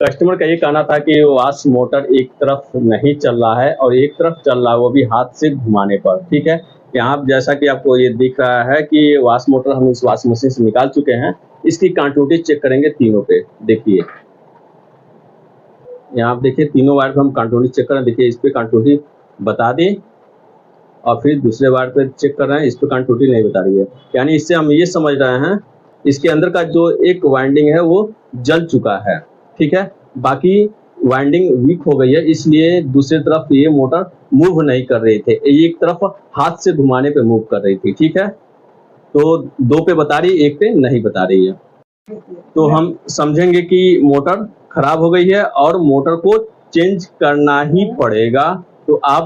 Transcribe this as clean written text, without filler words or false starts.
Customer का ये कहना था कि वाश मोटर एक तरफ नहीं चल रहा है और एक तरफ चल रहा है, वो भी हाथ से घुमाने पर। ठीक है, यहाँ जैसा कि आपको ये दिख रहा है कि वाश मोटर हम इस वॉशिंग मशीन से निकाल चुके हैं। इसकी कंटिन्यूटी चेक करेंगे तीनों पे। देखिए यहाँ आप देखिए तीनों वायर पे हम कंटिन्यूटी चेक कर रहे हैं। देखिए इस पे कंटिन्यूटी बता दी और फिर दूसरे वायर पे चेक कर रहे हैं, इस पे कंटिन्यूटी नहीं बता रही है। यानी इससे हम ये समझ रहे हैं इसके अंदर का जो एक वाइंडिंग है वो जल चुका है। ठीक है, बाकी वाइंडिंग वीक हो गई है, इसलिए दूसरी तरफ ये मोटर मूव नहीं कर रही थी, एक तरफ हाथ से घुमाने पे मूव कर रही थी। ठीक है, तो दो पे बता रही, एक पे नहीं बता रही है। तो हम समझेंगे कि मोटर खराब हो गई है और मोटर को चेंज करना ही पड़ेगा। तो आप